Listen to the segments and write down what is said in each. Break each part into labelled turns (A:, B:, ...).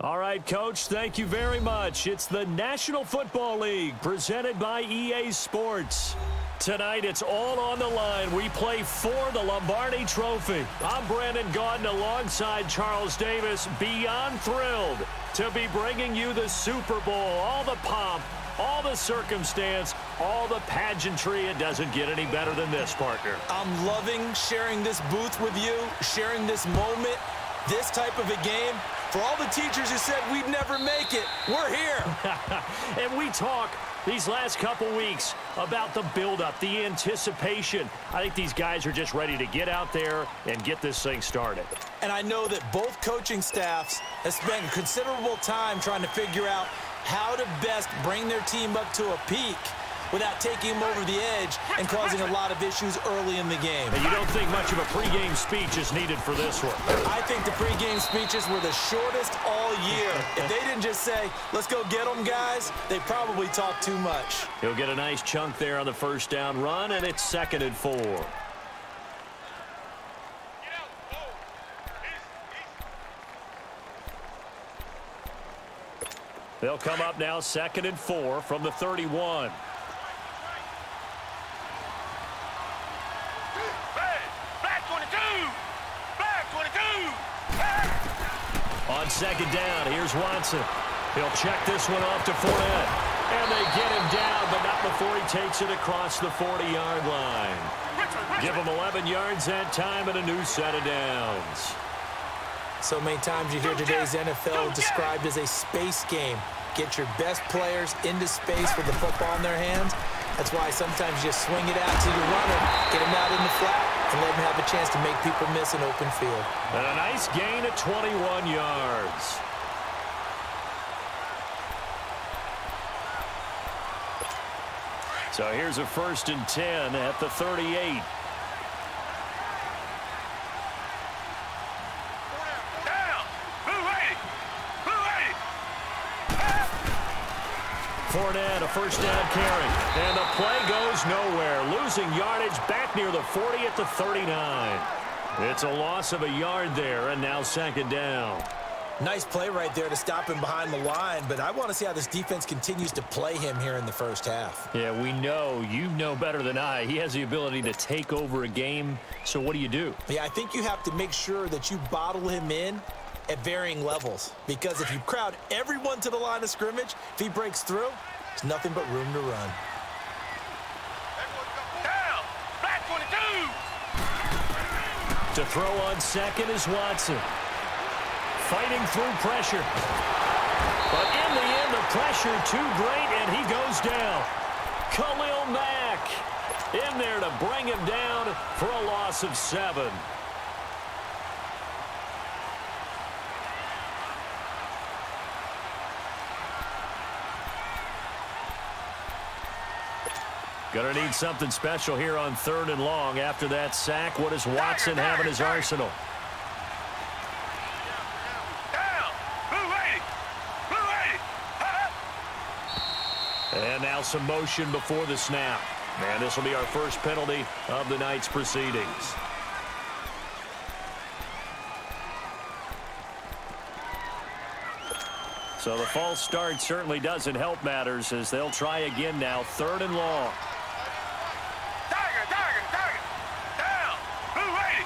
A: All right, Coach, thank you very much. It's the National Football League presented by EA Sports. Tonight, it's all on the line. We play for the Lombardi Trophy. I'm Brandon Gaudin alongside Charles Davis, beyond thrilled to be bringing you the Super Bowl. All the pomp, all the circumstance, all the pageantry. It doesn't get any better than this, partner.
B: I'm loving sharing this booth with you, sharing this moment, this type of a game. For all the teachers who said we'd never make it, we're here.
A: And we talk these last couple weeks about the buildup, the anticipation. I think these guys are just ready to get out there and get this thing started.
B: And I know that both coaching staffs have spent considerable time trying to figure out how to best bring their team up to a peak without taking them over the edge and causing a lot of issues early in the game.
A: And you don't think much of a pregame speech is needed for this one?
B: I think the pregame speeches were the shortest all year. If they didn't just say, let's go get them, guys, they probably talked too much.
A: He'll get a nice chunk there on the first down run, and it's 2nd and 4. They'll come up now 2nd and 4 from the 31. On 2nd down, here's Watson. He'll check this one off to Fournette. And they get him down, but not before he takes it across the 40-yard line. Give him 11 yards that time and a new set of downs.
B: So many times you hear today's NFL described as a space game. Get your best players into space with the football in their hands. That's why sometimes you just swing it out to your runner, get him out in the flat, and let him have a chance to make people miss an open field.
A: And a nice gain of 21 yards. So here's a 1st and 10 at the 38. Fournette, a first down carry. And the play goes nowhere. Losing yardage back near the 40 at the 39. It's a loss of a yard there, and now 2nd down.
B: Nice play right there to stop him behind the line, but I want to see how this defense continues to play him here in the first half.
A: Yeah, we know. You know better than I. He has the ability to take over a game, so what do?
B: Yeah, I think you have to make sure that you bottle him in at varying levels, because if you crowd everyone to the line of scrimmage, if he breaks through, there's nothing but room to run.
C: Down, back 22.
A: To throw on 2nd is Watson. Fighting through pressure. But in the end, the pressure too great, and he goes down. Khalil Mack in there to bring him down for a loss of 7. Going to need something special here on 3rd and long. After that sack, what does Watson have in his arsenal? And now some motion before the snap. And this will be our first penalty of the night's proceedings. So the false start certainly doesn't help matters as they'll try again now. 3rd and long.
C: Down. Blue 80.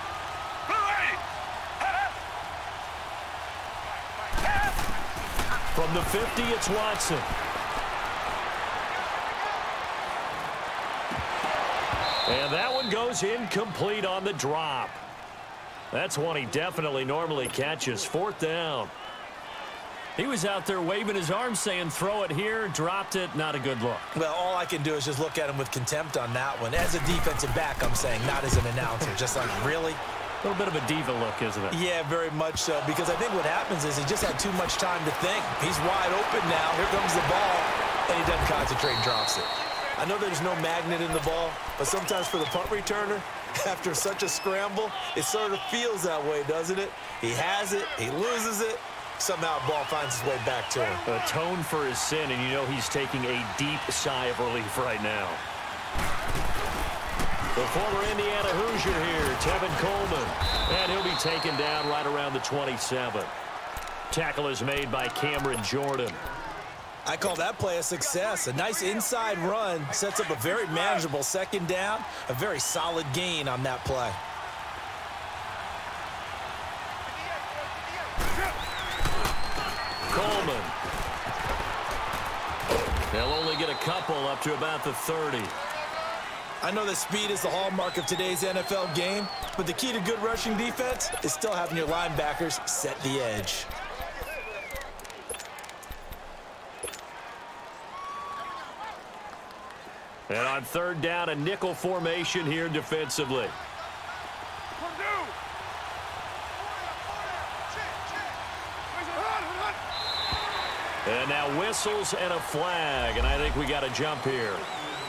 A: From the 50, it's Watson. And that one goes incomplete on the drop. That's one he definitely normally catches. 4th down. He was out there waving his arms saying throw it here, dropped it, not a good look.
B: Well, all I can do is just look at him with contempt on that one. As a defensive back, I'm saying, not as an announcer. Just like, really?
A: A little bit of a diva look, isn't it?
B: Yeah, very much so, because I think what happens is he just had too much time to think. He's wide open now. Here comes the ball, and he doesn't concentrate and drops it. I know there's no magnet in the ball, but sometimes for the punt returner, after such a scramble, it sort of feels that way, doesn't it? He has it, he loses it, somehow the ball finds its way back to him.
A: Atone for his sin, and you know he's taking a deep sigh of relief right now. The former Indiana Hoosier here, Tevin Coleman, and he'll be taken down right around the 27. Tackle is made by Cameron Jordan.
B: I call that play a success. A nice inside run sets up a very manageable second down, a very solid gain on that play.
A: Coleman. They'll only get a couple up to about the 30.
B: I know that speed is the hallmark of today's NFL game, but the key to good rushing defense is still having your linebackers set the edge.
A: And on third down, a nickel formation here defensively. And now whistles and a flag, and I think we got a jump here.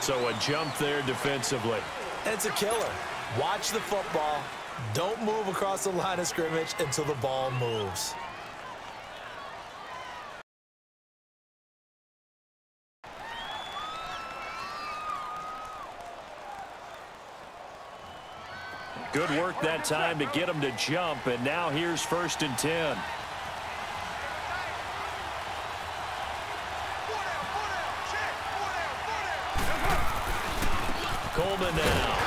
A: So a jump there defensively.
B: It's a killer. Watch the football. Don't move across the line of scrimmage until the ball moves.
A: Good work that time to get him to jump, and now here's 1st and 10. Coleman now.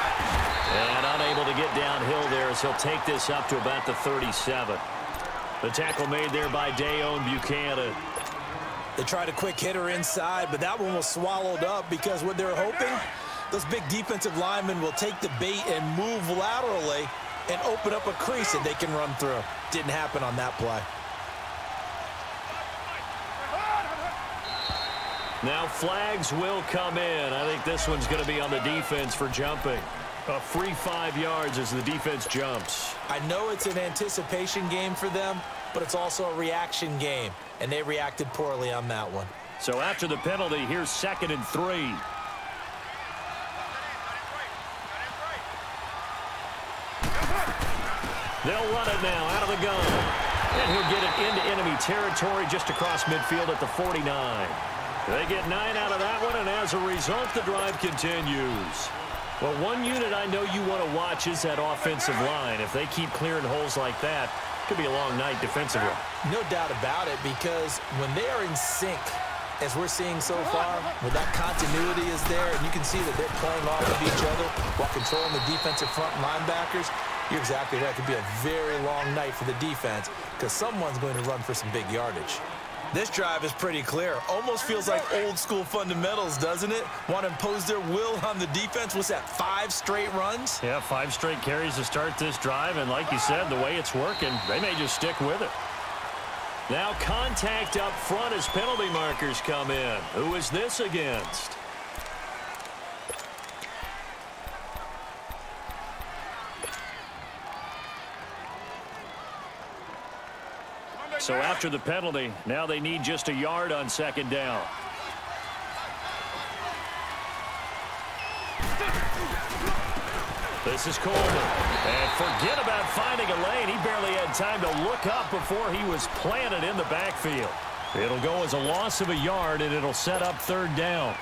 A: And unable to get downhill there as he'll take this up to about the 37. The tackle made there by Dayon Buchanan.
B: They tried a quick hitter inside, but that one was swallowed up because what they're hoping, those big defensive linemen will take the bait and move laterally and open up a crease that they can run through. Didn't happen on that play.
A: Now flags will come in. I think this one's going to be on the defense for jumping. A free 5 yards as the defense jumps.
B: I know it's an anticipation game for them, but it's also a reaction game, and they reacted poorly on that one.
A: So after the penalty, here's 2nd and 3. They'll run it now out of the gun. And he'll get it into enemy territory just across midfield at the 49. They get 9 out of that one, and as a result, the drive continues. Well, one unit I know you want to watch is that offensive line. If they keep clearing holes like that, it could be a long night defensively.
B: No doubt about it, because when they are in sync, as we're seeing so far, when that continuity is there, and you can see that they're playing off of each other while controlling the defensive front linebackers, you're exactly right. It could be a very long night for the defense because someone's going to run for some big yardage. This drive is pretty clear. Almost feels like old school fundamentals, doesn't it? Want to impose their will on the defense. What's that, 5 straight runs?
A: Yeah, 5 straight carries to start this drive, and like you said, the way it's working, they may just stick with it. Now contact up front as penalty markers come in. Who is this against? So after the penalty, now they need just a yard on 2nd down. This is Coleman. And forget about finding a lane. He barely had time to look up before he was planted in the backfield. It'll go as a loss of a yard, and it'll set up 3rd down.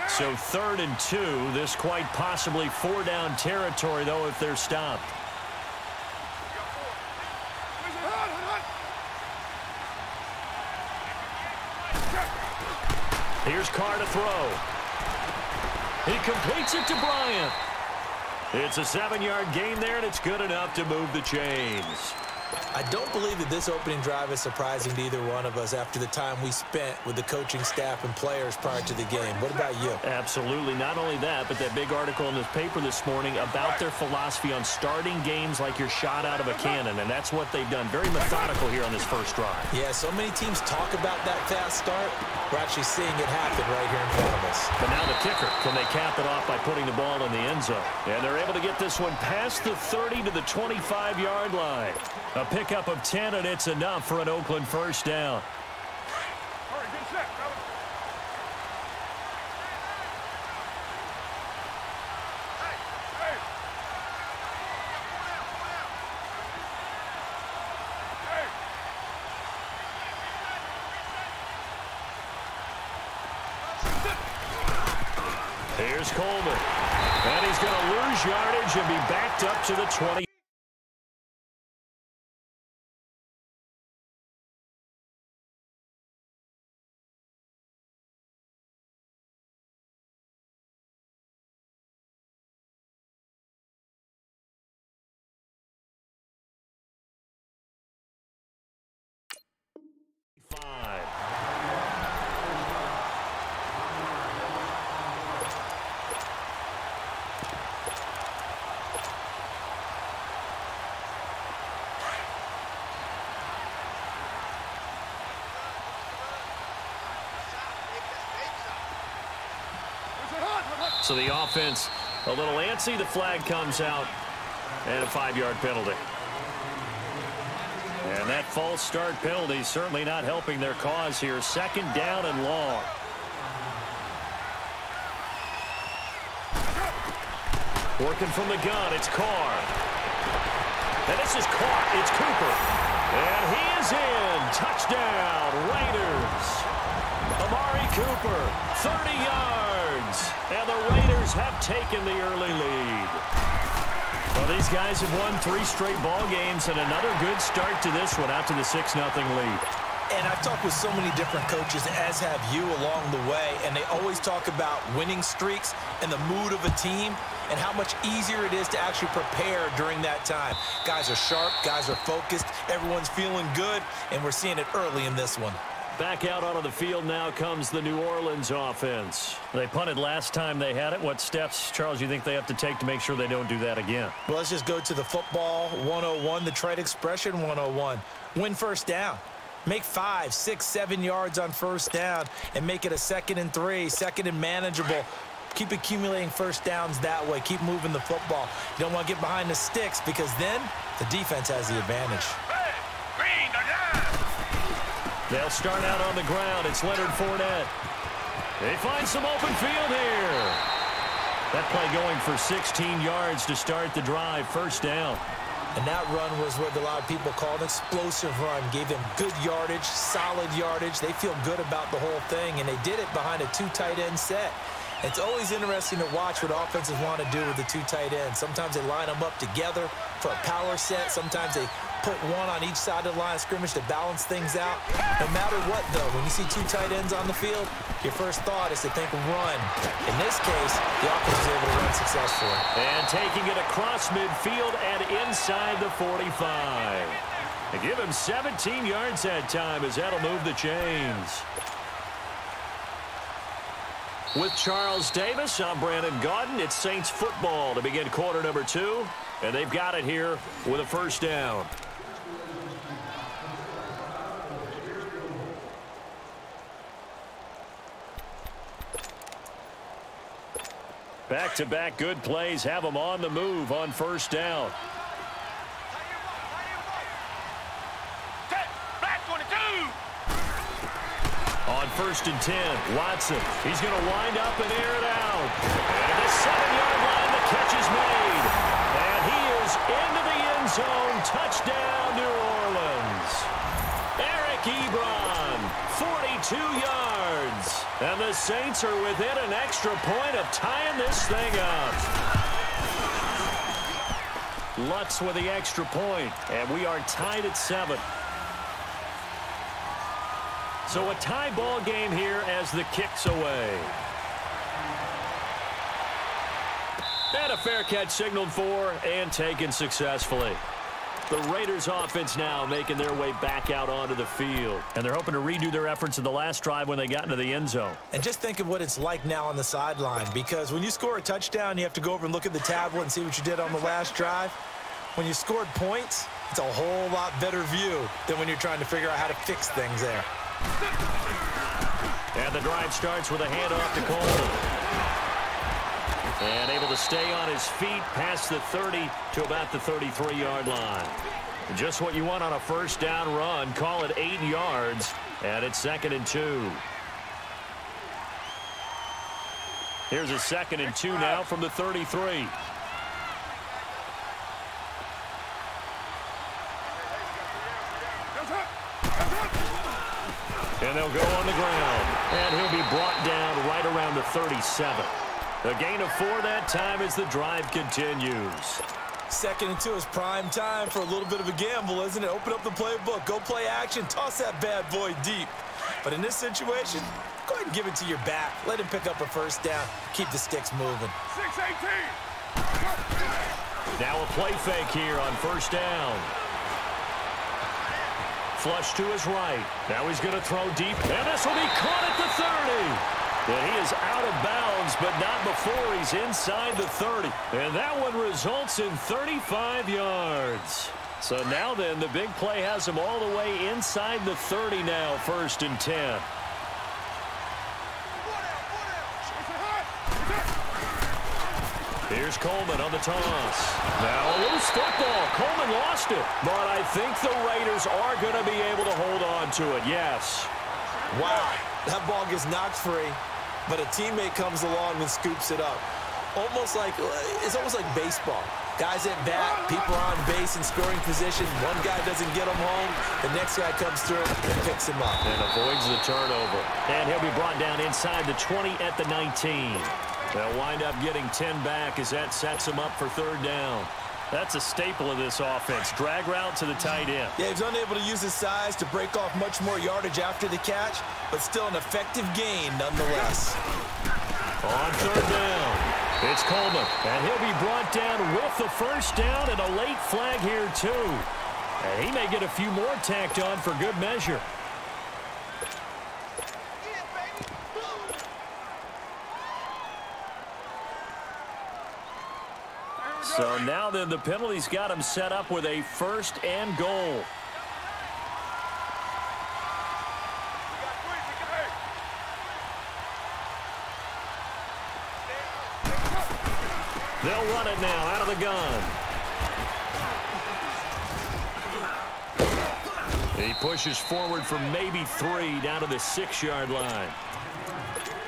A: So 3rd and 2. This quite possibly 4-down territory, though, if they're stopped. Here's Carr to throw. He completes it to Bryant. It's a 7-yard gain there, and it's good enough to move the chains.
B: I don't believe that this opening drive is surprising to either one of us after the time we spent with the coaching staff and players prior to the game. What about you?
A: Absolutely. Not only that, but that big article in the paper this morning about their philosophy on starting games like you're shot out of a cannon, and that's what they've done. Very methodical here on this first drive.
B: Yeah, so many teams talk about that fast start. We're actually seeing it happen right here in front of us.
A: But now the kicker. Can they cap it off by putting the ball in the end zone? And they're able to get this one past the 30 to the 25-yard line. A pickup of 10, and it's enough for an Oakland 1st down. Here's Coleman. And he's going to lose yardage and be backed up to the 20. So the offense a little antsy. The flag comes out, and a 5-yard penalty. And that false start penalty certainly not helping their cause here. 2nd down and long. Working from the gun, it's Carr. And this is caught. It's Cooper. And he is in. Touchdown, Raiders. Amari Cooper, 30 yards. And the Raiders have taken the early lead. Well, these guys have won 3 straight ball games and another good start to this one out to the 6-0 lead.
B: And I've talked with so many different coaches, as have you, along the way, and they always talk about winning streaks and the mood of a team and how much easier it is to actually prepare during that time. Guys are sharp, guys are focused, everyone's feeling good, and we're seeing it early in this one.
A: Back out onto the field now comes the New Orleans offense. They punted last time they had it. What steps, Charles, you think they have to take to make sure they don't do that again?
B: Well, let's just go to the football 101, the trade expression 101. Win first down. Make 5, 6, 7 yards on first down and make it a 2nd and 3, 2nd and manageable. Keep accumulating first downs that way. Keep moving the football. You don't want to get behind the sticks because then the defense has the advantage.
A: They'll start out on the ground. It's Leonard Fournette. They find some open field here. That play going for 16 yards to start the drive. First down.
B: And that run was what a lot of people call an explosive run. Gave them good yardage, solid yardage. They feel good about the whole thing, and they did it behind a 2 tight end set. It's always interesting to watch what offenses want to do with the 2 tight ends. Sometimes they line them up together for a power set. Sometimes they put one on each side of the line of scrimmage to balance things out. No matter what, though, when you see 2 tight ends on the field, your first thought is to think run. In this case, the offense is able to run successfully.
A: And taking it across midfield and inside the 45. They give him 17 yards that time as that'll move the chains. With Charles Davis, I'm Brandon Gaudin. It's Saints football to begin quarter number 2. And they've got it here with a first down. Back-to-back good plays have them on the move on first down. On 1st and 10, Watson. He's going to wind up and air it out. And the 7-yard line, the catch is made. And he is into the end zone. Touchdown, New Orleans. Eric Ebron, 42 yards. And the Saints are within an extra point of tying this thing up. Lutz with the extra point, and we are tied at 7. So a tie ball game here as the kick's away. And a fair catch signaled for and taken successfully. The Raiders offense now making their way back out onto the field. And they're hoping to redo their efforts in the last drive when they got into the end zone.
B: And just think of what it's like now on the sideline, because when you score a touchdown, you have to go over and look at the tablet and see what you did on the last drive. When you scored points, it's a whole lot better view than when you're trying to figure out how to fix things there.
A: And the drive starts with a handoff to Coleman. And able to stay on his feet past the 30 to about the 33-yard line. Just what you want on a first down run. Call it 8 yards. And it's 2nd and 2. Here's a 2nd and 2 now from the 33. And they'll go on the ground. And he'll be brought down right around the 37. A gain of 4 that time as the drive continues.
B: 2nd and 2 is prime time for a little bit of a gamble, isn't it? Open up the playbook, go play action, toss that bad boy deep. But in this situation, go ahead and give it to your back. Let him pick up a first down. Keep the sticks moving.
C: 6-18.
A: Now a play fake here on first down. Flush to his right. Now he's going to throw deep. And this will be caught at the 30. And he is out of bounds, but not before he's inside the 30. And that one results in 35 yards. So now then, the big play has him all the way inside the 30 now, 1st and 10. Here's Coleman on the toss. Now a loose football. Coleman lost it. But I think the Raiders are going to be able to hold on to it, yes.
B: Wow, that ball gets knocked free, but a teammate comes along and scoops it up. It's almost like baseball. Guys at bat, people are on base in scoring position. One guy doesn't get him home. The next guy comes through and picks him up.
A: And avoids the turnover. And he'll be brought down inside the 20 at the 19. They'll wind up getting 10 back as that sets him up for third down. That's a staple of this offense. Drag route to the tight end.
B: Yeah, he's unable to use his size to break off much more yardage after the catch, but still an effective gain nonetheless.
A: On third down, it's Coleman, and he'll be brought down with the first down and a late flag here, too. And he may get a few more tacked on for good measure. So now then the penalty's got him set up with a first and goal. They'll run it now out of the gun. He pushes forward for maybe 3 down to the 6-yard line.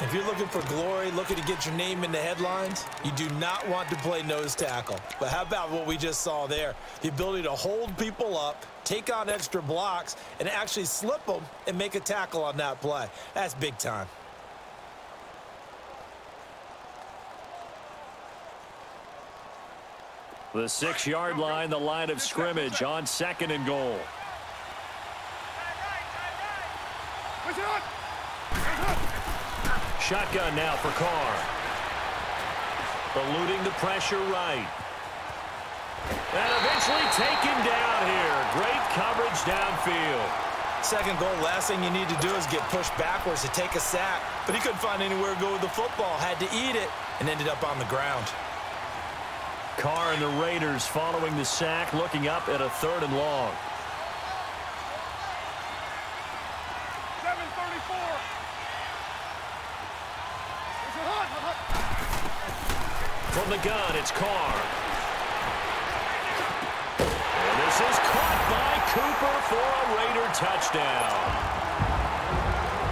B: If you're looking for glory, looking to get your name in the headlines, you do not want to play nose tackle. But how about what we just saw there? The ability to hold people up, take on extra blocks, and actually slip them and make a tackle on that play. That's big time.
A: The 6-yard line, the line of scrimmage on second and goal. Shotgun now for Carr. Eluding the pressure right. And eventually taken down here. Great coverage downfield.
B: Second goal, last thing you need to do is get pushed backwards to take a sack. But he couldn't find anywhere to go with the football. Had to eat it and ended up on the ground.
A: Carr and the Raiders following the sack, looking up at a 3rd and long.
C: 7:34.
A: From the gun, it's Carr. And this is caught by Cooper for a Raider touchdown.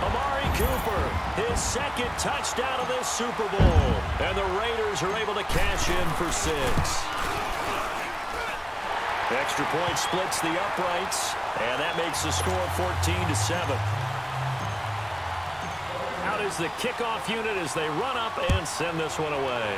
A: Amari Cooper, his second touchdown of this Super Bowl. And the Raiders are able to cash in for 6. Extra point splits the uprights, and that makes the score 14-7. Out is the kickoff unit as they run up and send this one away.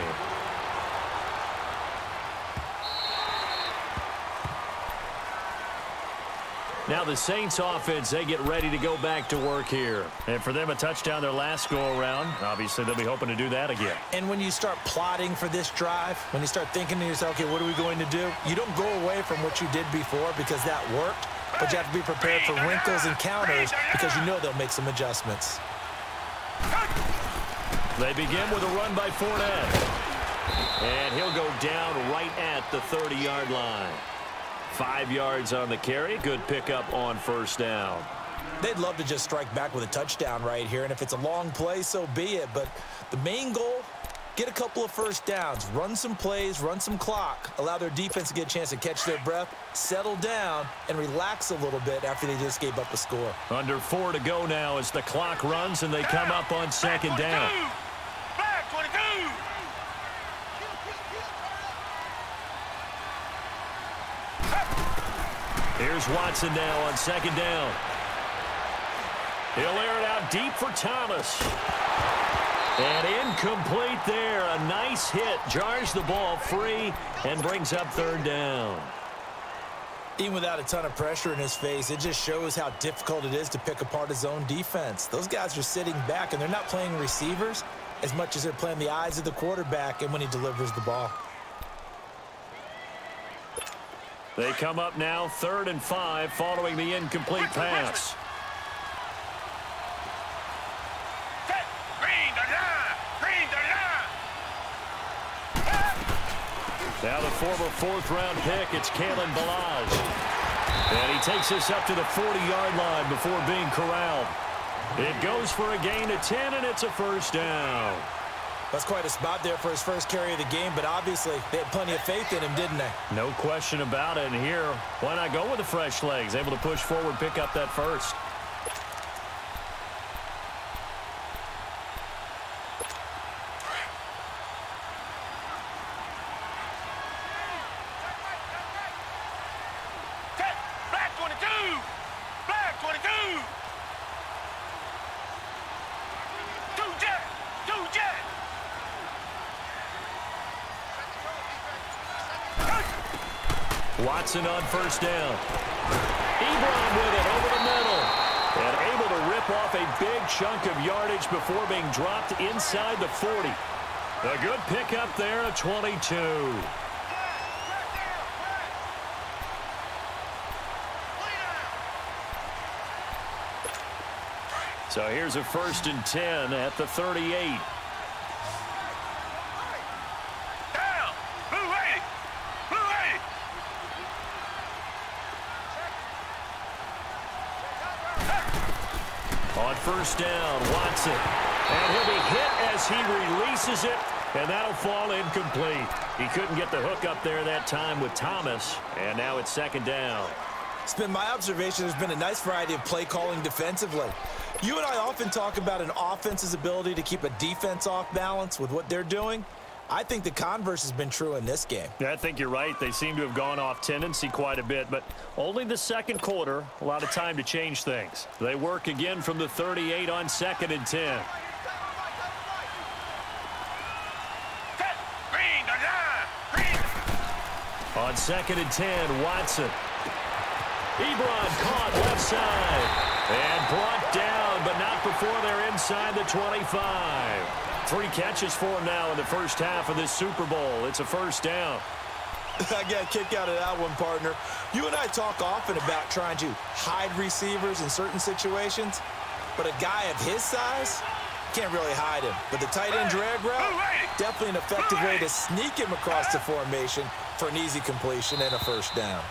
A: Now the Saints offense, they get ready to go back to work here. And for them, a touchdown their last go-around. Obviously, they'll be hoping to do that again.
B: And when you start plotting for this drive, when you start thinking to yourself, okay, what are we going to do? You don't go away from what you did before because that worked, but you have to be prepared for wrinkles and counters because you know they'll make some adjustments.
A: They begin with a run by Fournette. And he'll go down right at the 30-yard line. 5 yards on the carry. Good pickup on first down.
B: They'd love to just strike back with a touchdown right here, and if it's a long play, so be it. But the main goal, get a couple of first downs, run some plays, run some clock, allow their defense to get a chance to catch their breath, settle down, and relax a little bit after they just gave up a score.
A: Under 4 to go now as the clock runs and they come up on second down.
C: Flag 22.
A: Here's Watson now on second down. He'll air it out deep for Thomas. And incomplete there. A nice hit. Jars the ball free and brings up third down.
B: Even without a ton of pressure in his face, it just shows how difficult it is to pick apart his own defense. Those guys are sitting back, and they're not playing receivers as much as they're playing the eyes of the quarterback and when he delivers the ball.
A: They come up now 3rd and 5 following the incomplete pass. Now the former 4th-round pick, it's Kalen Ballage. And he takes this up to the 40-yard line before being corralled. It goes for a gain of 10, and it's a first down.
B: That's quite a spot there for his first carry of the game, but obviously they had plenty of faith in him, didn't they?
A: No question about it. And here, why not go with the fresh legs? Able to push forward, pick up that first.
C: Black 22! Black 22! Two jet! Two jet!
A: Watson on first down. Ebron with it over the middle. And able to rip off a big chunk of yardage before being dropped inside the 40. A good pickup there at 22. So here's a 1st and 10 at the 38. On first down, Watson. And he'll be hit as he releases it, and that'll fall incomplete. He couldn't get the hook up there that time with Thomas, and now it's 2nd down.
B: It's been my observation there's been a nice variety of play calling defensively. You and I often talk about an offense's ability to keep a defense off balance with what they're doing. I think the converse has been true in this game.
A: Yeah, I think you're right. They seem to have gone off tendency quite a bit, but only the 2nd quarter, a lot of time to change things. They work again from the 38 on 2nd and 10. On 2nd and 10, Watson. Ebron caught left side and brought down, but not before they're inside the 25. 3 catches for him now in the first half of this Super Bowl. It's a 1st down.
B: I got a kick out of that one, partner. You and I talk often about trying to hide receivers in certain situations, but a guy of his size can't really hide him. But the tight end drag route, definitely an effective way to sneak him across the formation for an easy completion and a 1st down.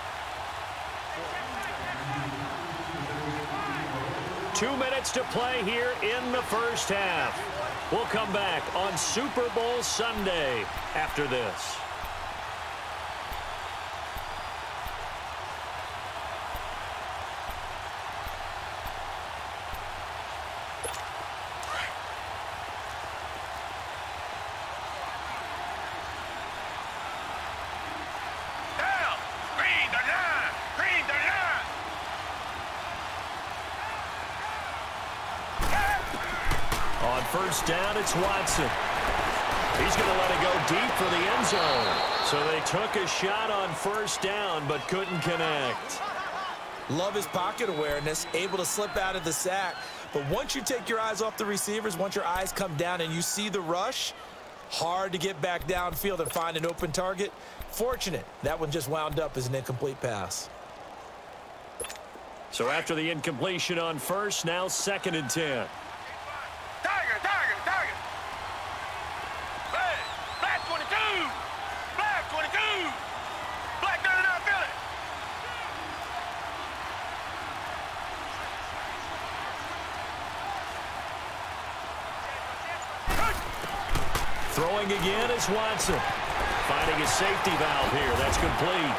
A: 2 minutes to play here in the first half. We'll come back on Super Bowl Sunday after this. On first down, it's Watson. He's going to let it go deep for the end zone. So they took a shot on first down, but couldn't connect.
B: Love his pocket awareness, able to slip out of the sack. But once you take your eyes off the receivers, once your eyes come down and you see the rush, hard to get back downfield and find an open target. Fortunate, that one just wound up as an incomplete pass.
A: So after the incompletion on first, now 2nd and 10.
C: Tiger! Black 22! Black 22! Black 99 Philly!
A: Throwing again is Watson. Finding a safety valve here. That's complete.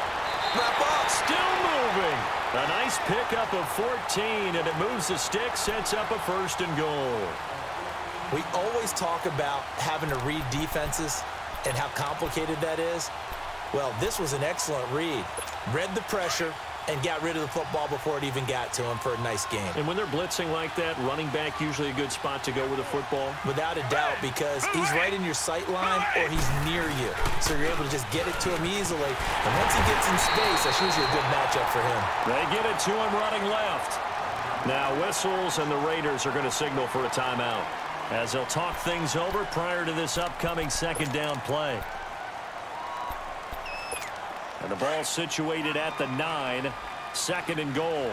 B: Wrap up.
A: Still moving. A nice pickup of 14, and it moves the stick, sets up a 1st and goal.
B: We always talk about having to read defenses and how complicated that is. Well, this was an excellent read. Read the pressure and got rid of the football before it even got to him for a nice game.
A: And when they're blitzing like that, running back usually a good spot to go with a football?
B: Without a doubt, because he's right in your sight line or he's near you. So you're able to just get it to him easily. And once he gets in space, that's usually a good matchup for him.
A: They get it to him running left. Now whistles, and the Raiders are going to signal for a timeout, as they'll talk things over prior to this upcoming 2nd down play. And the ball situated at the 9, 2nd and goal.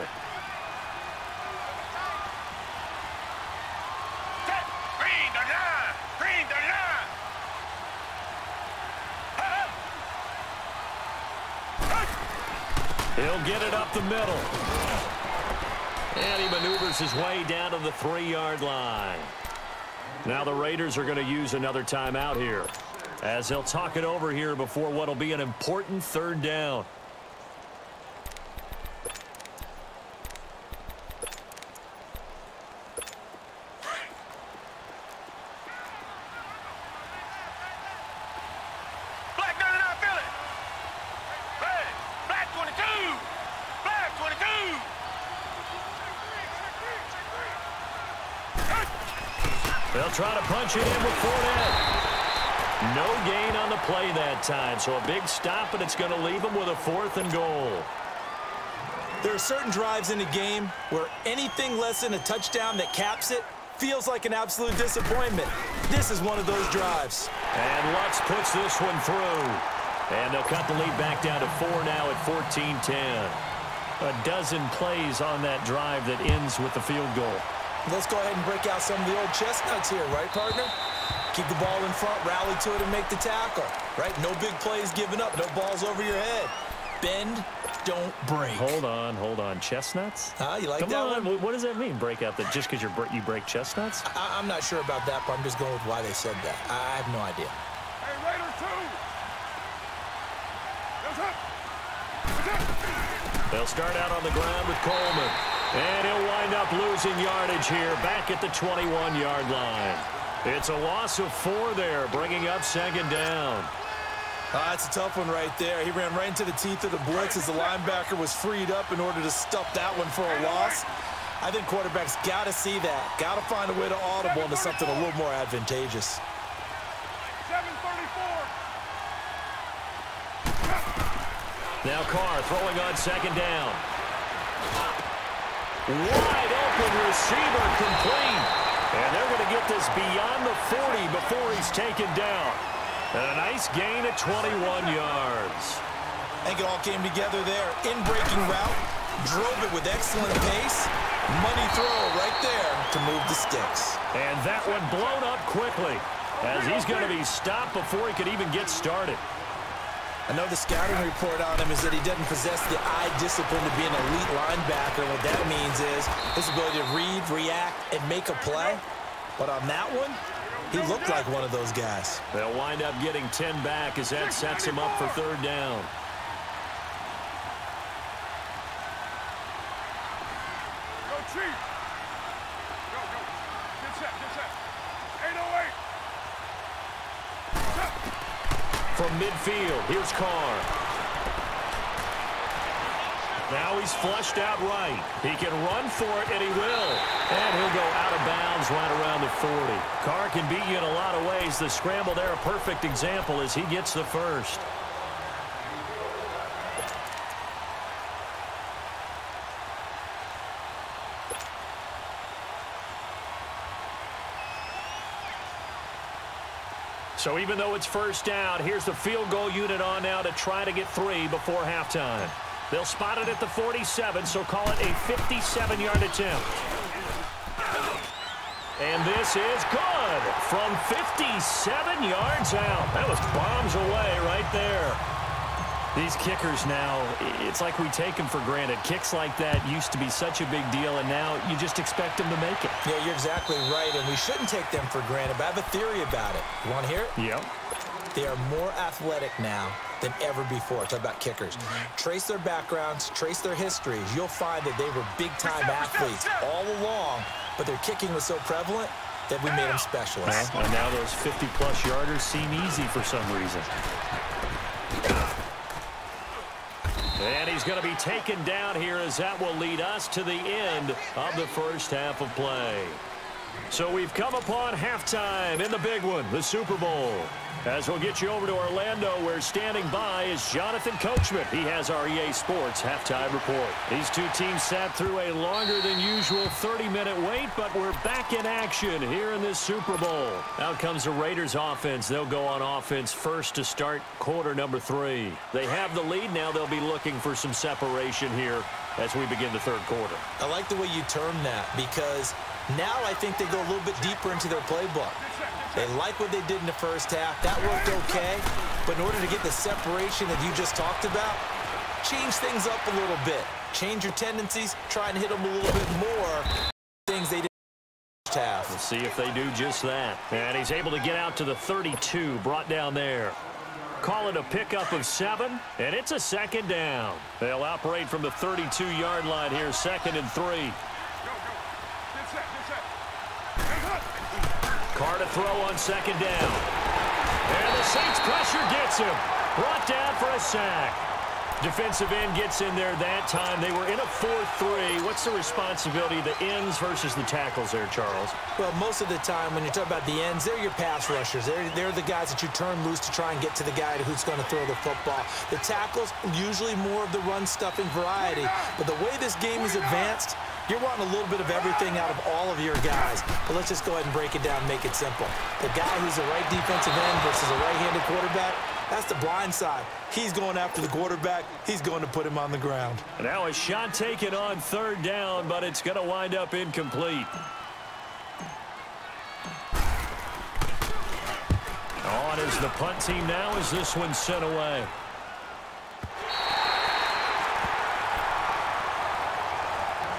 C: Green 39! Green 39!
A: He'll get it up the middle. And he maneuvers his way down to the 3-yard line. Now the Raiders are going to use another timeout here, as they'll talk it over here before what will be an important third down.
C: Black 99 Philly. Red. Black 22. Black 22.
A: They'll try to punch it in with Fournette. No gain on the play that time, so a big stop, and it's going to leave them with a 4th and goal.
B: There are certain drives in a game where anything less than a touchdown that caps it feels like an absolute disappointment. This is one of those drives.
A: And Lutz puts this one through. And they'll cut the lead back down to 4 now at 14-10. A dozen plays on that drive that ends with the field goal.
B: Let's go ahead and break out some of the old chestnuts here, right, partner? Keep the ball in front, rally to it, and make the tackle, right? No big plays given up, no balls over your head. Bend, don't break.
A: Hold on. Chestnuts?
B: You like
A: Come
B: that
A: on.
B: one?
A: What does that mean, break out? That just because you break chestnuts?
B: I'm not sure about that, but I'm just going with why they said that. I have no idea.
C: Hey, Raiders 2.
A: They'll start out on the ground with Coleman. And he'll wind up losing yardage here back at the 21-yard line. It's a loss of 4 there, bringing up 2nd down.
B: That's a tough one right there. He ran right into the teeth of the blitz as the linebacker was freed up in order to stuff that one for a loss. I think quarterbacks got to see that. Got to find a way to audible into something a little more advantageous.
C: 734.
A: Now Carr throwing on 2nd down. Wide open receiver complete. And they're going to get this beyond the 40 before he's taken down. And a nice gain at 21 yards.
B: I think it all came together there. In-breaking route, drove it with excellent pace. Money throw right there to move the sticks.
A: And that one blown up quickly, as he's going to be stopped before he could even get started.
B: I know the scouting report on him is that he doesn't possess the eye discipline to be an elite linebacker. What that means is his ability to read, react, and make a play. But on that one, he looked like one of those guys.
A: They'll wind up getting 10 back as that sets him up for 3rd down.
C: Go, Chief. Go. Get set. 808.
A: From midfield, here's Carr. Now he's flushed out right. He can run for it, and he will. And he'll go out of bounds right around the 40. Carr can beat you in a lot of ways. The scramble there, a perfect example as he gets the first. So even though it's 1st down, here's the field goal unit on now to try to get 3 before halftime. They'll spot it at the 47, so call it a 57-yard attempt. And this is good from 57 yards out. That was bombs away right there. These kickers now, it's like we take them for granted. Kicks like that used to be such a big deal, and now you just expect them to make it.
B: Yeah, you're exactly right, and we shouldn't take them for granted, but I have a theory about it. You want to hear it?
A: Yep.
B: They are more athletic now than ever before. Talk about kickers. Trace their backgrounds, trace their histories. You'll find that they were big-time athletes all along, but their kicking was so prevalent that we made them specialists.
A: And now those 50-plus yarders seem easy for some reason. And he's going to be taken down here as that will lead us to the end of the 1st half of play. So we've come upon halftime in the big one, the Super Bowl. As we'll get you over to Orlando, where standing by is Jonathan Coachman. He has our EA Sports halftime report. These two teams sat through a longer than usual 30-minute wait, but we're back in action here in this Super Bowl. Out comes the Raiders offense. They'll go on offense first to start quarter number 3. They have the lead now. They'll be looking for some separation here as we begin the 3rd quarter.
B: I like the way you term that, because now I think they go a little bit deeper into their playbook. They like what they did in the 1st half. That worked okay. But in order to get the separation that you just talked about, change things up a little bit. Change your tendencies. Try and hit them a little bit more. Things they did first half.
A: We'll see if they do just that. And he's able to get out to the 32, brought down there. Call it a pickup of 7, and it's a second down. They'll operate from the 32-yard line here, 2nd and 3.
C: Get set.
A: Carr to throw on 2nd down. And the Saints pressure gets him. Brought down for a sack. Defensive end gets in there that time. They were in a 4-3. What's the responsibility of the ends versus the tackles there, Charles?
B: Well, most of the time when you talk about the ends, they're your pass rushers. They're the guys that you turn loose to try and get to the guy who's going to throw the football. The tackles, usually more of the run-stuffing variety. But the way this game is advanced, you're wanting a little bit of everything out of all of your guys. But let's just go ahead and break it down and make it simple. The guy who's a right defensive end versus a right-handed quarterback, that's the blind side. He's going after the quarterback. He's going to put him on the ground.
A: Now a shot taken on 3rd down, but it's going to wind up incomplete. On is the punt team now as this one's sent away.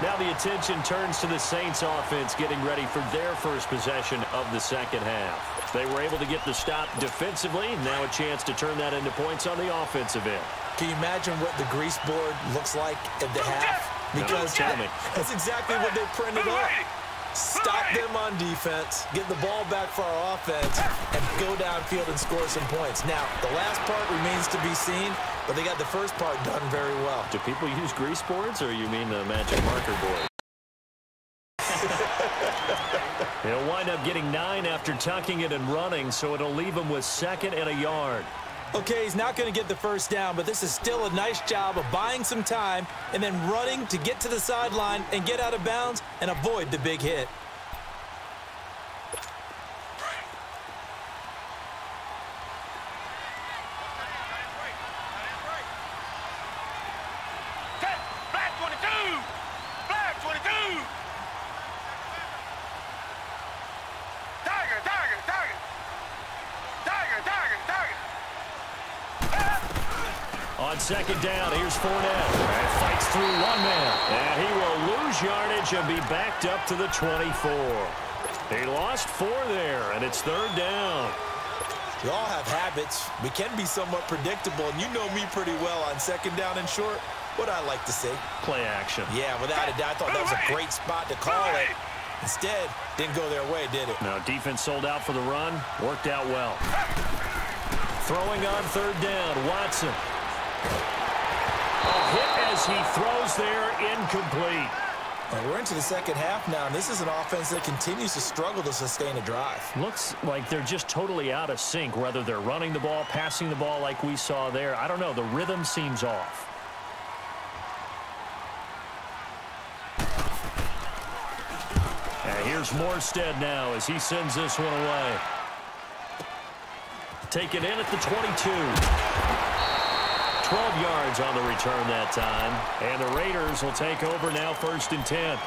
A: Now the attention turns to the Saints offense getting ready for their first possession of the second half. They were able to get the stop defensively. Now a chance to turn that into points on the offensive end.
B: Can you imagine what the grease board looks like at the half? Because that's exactly what they printed up. Stop them on defense, get the ball back for our offense, and go downfield and score some points. Now, the last part remains to be seen, but they got the first part done very well.
A: Do people use grease boards, or you mean the magic marker board? He'll wind up getting 9 after tucking it and running, so it'll leave him with 2nd and a yard.
B: Okay, he's not going to get the first down, but this is still a nice job of buying some time and then running to get to the sideline and get out of bounds and avoid the big hit.
A: On 2nd down, here's Fournette. And fights through one man. And he will lose yardage and be backed up to the 24. He lost 4 there, and it's 3rd down.
B: We all have habits. We can be somewhat predictable, and you know me pretty well on 2nd down and short. What I like to see.
A: Play action.
B: Yeah, without a doubt. I thought that was a great spot to call it. Instead, didn't go their way, did it?
A: Now, defense sold out for the run. Worked out well. Throwing on 3rd down, Watson. A hit as he throws there, incomplete.
B: And we're into the second half now, and this is an offense that continues to struggle to sustain a drive.
A: Looks like they're just totally out of sync, whether they're running the ball, passing the ball like we saw there. I don't know. The rhythm seems off. And here's Morstead now as he sends this one away. Taken in at the 22. 12 yards on the return that time. And the Raiders will take over now 1st and 10.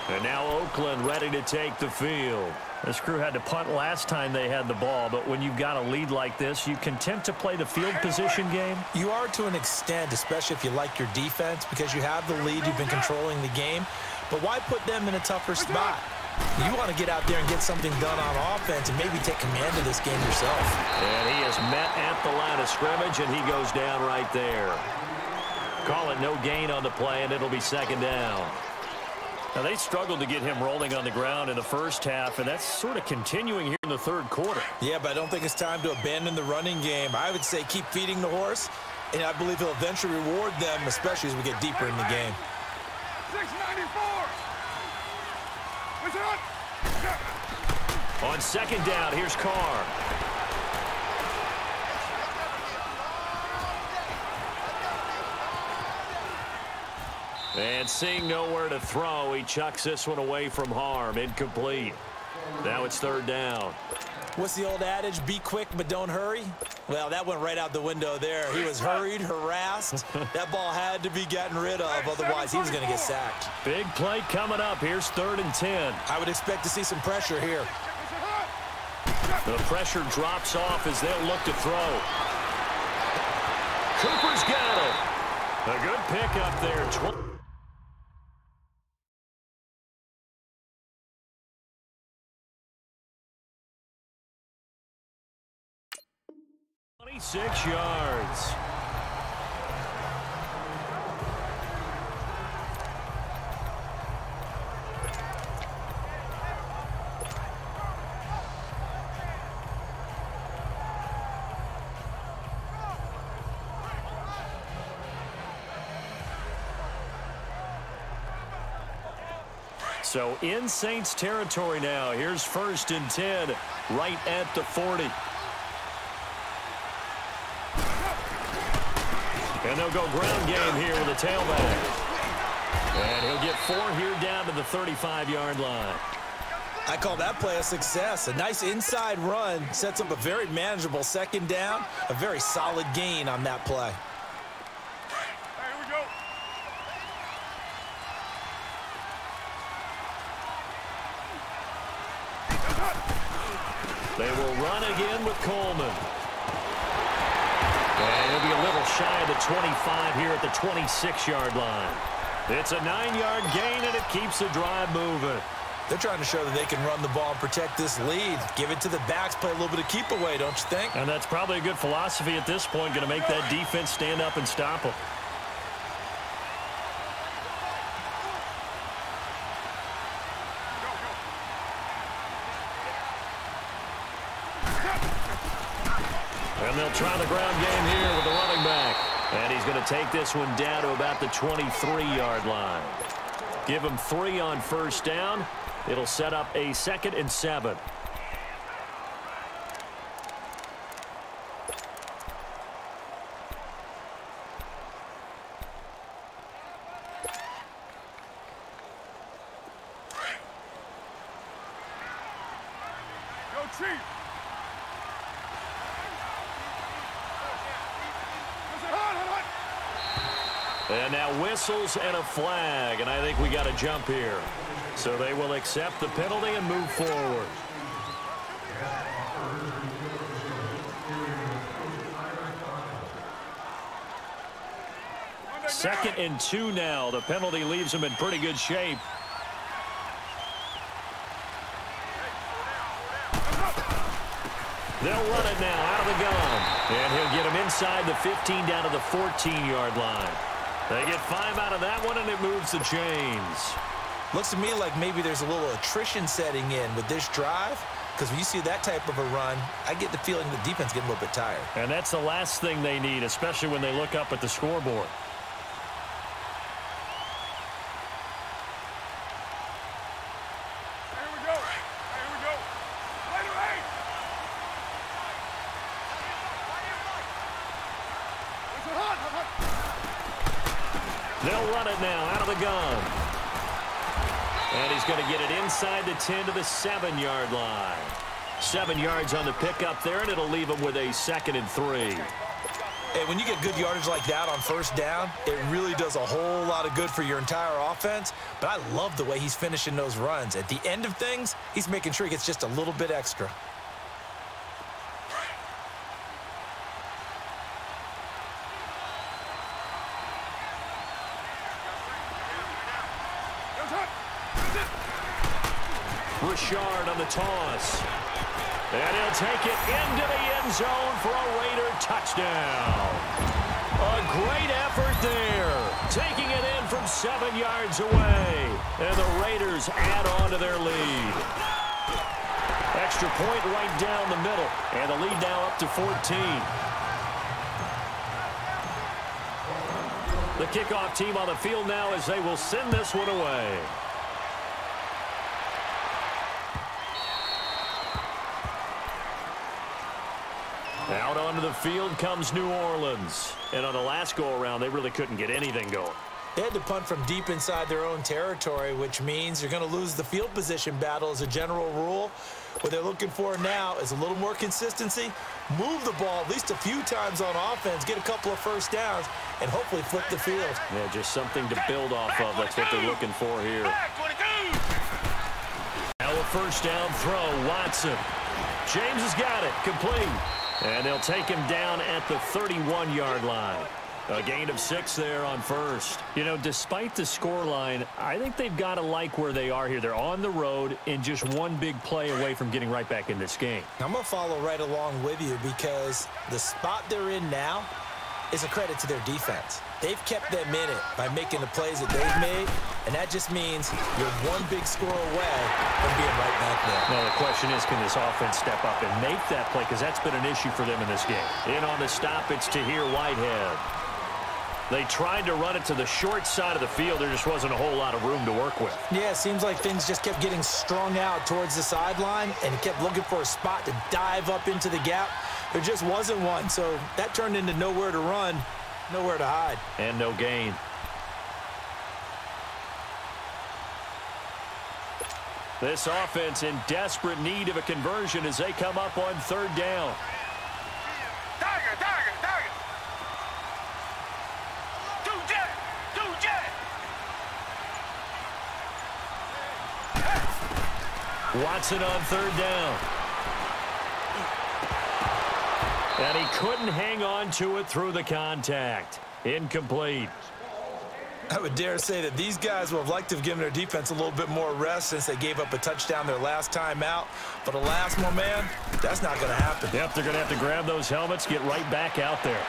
A: And now Oakland ready to take the field. This crew had to punt last time they had the ball, but when you've got a lead like this, you content to play the field position game?
B: You are to an extent, especially if you like your defense, because you have the lead, you've been controlling the game. But why put them in a tougher spot? You want to get out there and get something done on offense and maybe take command of this game yourself.
A: And he is met at the line of scrimmage, and he goes down right there. Call it no gain on the play, and it'll be 2nd down. Now, they struggled to get him rolling on the ground in the first half, and that's sort of continuing here in the 3rd quarter.
B: Yeah, but I don't think it's time to abandon the running game. I would say keep feeding the horse, and I believe he'll eventually reward them, especially as we get deeper in the game.
C: 694.
A: On 2nd down, here's Carr. And seeing nowhere to throw, he chucks this one away from harm. Incomplete. Now it's 3rd down.
B: What's the old adage? Be quick, but don't hurry? Well, that went right out the window there. He was hurried, harassed. That ball had to be gotten rid of, otherwise he was going to get sacked.
A: Big play coming up. Here's 3rd and 10.
B: I would expect to see some pressure here.
A: The pressure drops off as they'll look to throw. Cooper's got it. A good pickup there. 6 yards. So in Saints territory now. Here's 1st and 10 right at the 40. And they'll go ground game here with a tailback. And he'll get 4 here down to the 35-yard line.
B: I call that play a success. A nice inside run sets up a very manageable 2nd down. A very solid gain on that play.
A: They will run again with Coleman. And he'll be a little shy of the 25 here at the 26-yard line. It's a 9-yard gain, and it keeps the drive moving.
B: They're trying to show that they can run the ball and protect this lead. Give it to the backs, play a little bit of keep away, don't you think?
A: And that's probably a good philosophy at this point, going to make that defense stand up and stop them. And they'll try the ground game here with the running back. And he's going to take this one down to about the 23-yard line. Give him 3 on 1st down. It'll set up a 2nd and 7.
C: Go Chief!
A: And now whistles and a flag, and I think we got a jump here. So they will accept the penalty and move forward. Second and 2 now. The penalty leaves them in pretty good shape. They'll run it now out of the gun. And he'll get him inside the 15 down to the 14-yard line. They get 5 out of that one, and it moves the chains.
B: Looks to me like maybe there's a little attrition setting in with this drive, because when you see that type of a run, I get the feeling the defense getting a little bit tired.
A: And that's the last thing they need, especially when they look up at the scoreboard.
C: Here we go. Here we go. Later, 8.
A: They'll run it now out of the gun. And he's going to get it inside the 10 to the 7-yard line. 7 yards on the pickup there, and it'll leave him with a 2nd and 3.
B: Hey, when you get good yardage like that on 1st down, it really does a whole lot of good for your entire offense. But I love the way he's finishing those runs. At the end of things, he's making sure he gets just a little bit extra.
A: Richard on the toss. And he'll take it into the end zone for a Raider touchdown. A great effort there. Taking it in from 7 yards away. And the Raiders add on to their lead. Extra point right down the middle. And the lead now up to 14. The kickoff team on the field now as they will send this one away. Out onto the field comes New Orleans. And on the last go-around, they really couldn't get anything going.
B: They had to punt from deep inside their own territory, which means you're going to lose the field position battle as a general rule. What they're looking for now is a little more consistency, move the ball at least a few times on offense, get a couple of 1st downs, and hopefully flip the field.
A: Yeah, just something to build off of. That's what they're looking for here. Now a 1st down throw, Watson. James has got it, complete. And they'll take him down at the 31-yard line. A gain of 6 there on first. You know, despite the scoreline, I think they've got to like where they are here. They're on the road and just one big play away from getting right back in this game.
B: I'm going to follow right along with you because the spot they're in now is a credit to their defense. They've kept them in it by making the plays that they've made, and that just means you're one big score away from being right back there.
A: Now, the question is, can this offense step up and make that play? Because that's been an issue for them in this game. In on the stop, it's Tahir Whitehead. They tried to run it to the short side of the field. There just wasn't a whole lot of room to work with.
B: Yeah, it seems like things just kept getting strung out towards the sideline, and he kept looking for a spot to dive up into the gap. There just wasn't one, so that turned into nowhere to run, nowhere to hide.
A: And no gain. This offense in desperate need of a conversion as they come up on 3rd down.
C: Tiger.
A: Watson on 3rd down. And he couldn't hang on to it through the contact. Incomplete.
B: I would dare say that these guys would have liked to have given their defense a little bit more rest since they gave up a touchdown their last time out. But alas, my man, that's not going to happen.
A: Yep, they're going to have to grab those helmets, get right back out there.